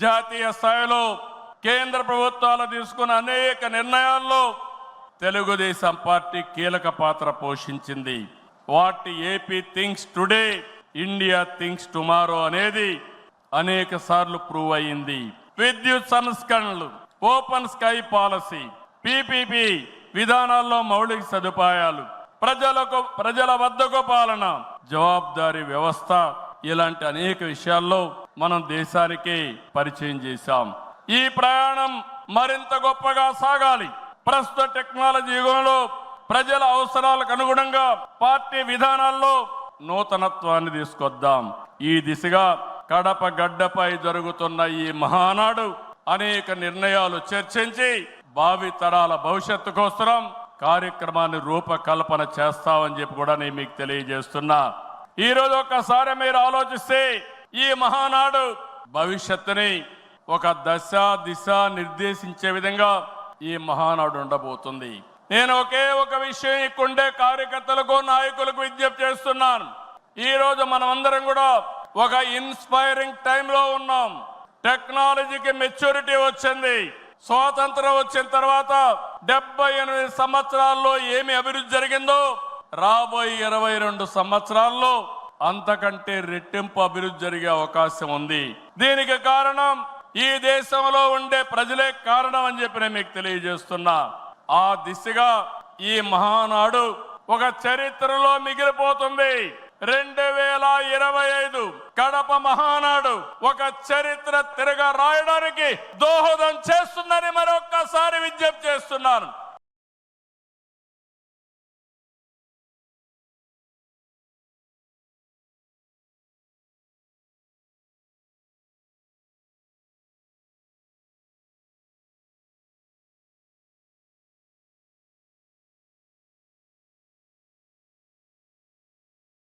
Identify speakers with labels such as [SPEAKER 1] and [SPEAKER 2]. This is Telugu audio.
[SPEAKER 1] జాతీయ స్థాయిలో కేంద్ర ప్రభుత్వాలు తీసుకున్న అనేక నిర్ణయాల్లో తెలుగుదేశం పార్టీ కీలక పాత్ర పోషించింది. What AP thinks today, India thinks tomorrow అనేది అనేక సార్లు ప్రూవ్ అయింది. విద్యుత్ సంస్కరణలు, ఓపెన్ స్కై పాలసీ, పీపీపీ విధానాల్లో మౌలిక సదుపాయాలు, ప్రజల వద్దకు పాలన, జవాబుదారీ వ్యవస్థ, ఇలాంటి అనేక విషయాల్లో మనం దేశానికి పరిచయం చేశాం. ఈ ప్రయాణం మరింత గొప్పగా సాగాలి. ప్రస్తుత టెక్నాలజీ యుగంలో ప్రజల అవసరాలకు అనుగుణంగా పార్టీ విధానాల్లో నూతనత్వాన్ని తీసుకొద్దాం. ఈ దిశగా కడప గడ్డపై జరుగుతున్న ఈ మహానాడు అనేక నిర్ణయాలు చర్చించి భావి తరాల భవిష్యత్తు కోసం కార్యక్రమాన్ని రూపకల్పన చేస్తామని చెప్పి కూడా నేను మీకు తెలియజేస్తున్నా. ఈ రోజు ఒక్కసారి మీరు ఆలోచిస్తే ఈ మహానాడు భవిష్యత్తుని ఒక దశ దిశ నిర్దేశించే విధంగా ఈ మహానాడు ఉండబోతుంది. నేను ఒక విషయం ఇక్కడుండే కార్యకర్తలకు నాయకులకు విజ్ఞప్తి చేస్తున్నాను. ఈ రోజు మనమందరం కూడా ఒక ఇన్స్పైరింగ్ టైంలో ఉన్నాం. టెక్నాలజీకి మెచ్యూరిటీ వచ్చింది. స్వాతంత్రం వచ్చిన తర్వాత 78 సంవత్సరాల్లో ఏమి అభివృద్ధి జరిగిందో రాబోయే 22 సంవత్సరాల్లో అంతకంటే రెట్టింపు అభివృద్ధి జరిగే అవకాశం ఉంది. దీనికి కారణం ఈ దేశంలో ఉండే ప్రజలే కారణం అని చెప్పి నేను మీకు తెలియజేస్తున్నా. ఆ దిశగా ఈ మహానాడు ఒక చరిత్రలో మిగిలిపోతుంది. 2025 కడప మహానాడు ఒక చరిత్ర తిరగ రాయడానికి దోహదం చేస్తుందని మరొక్కసారి విజ్ఞప్తి చేస్తున్నాను.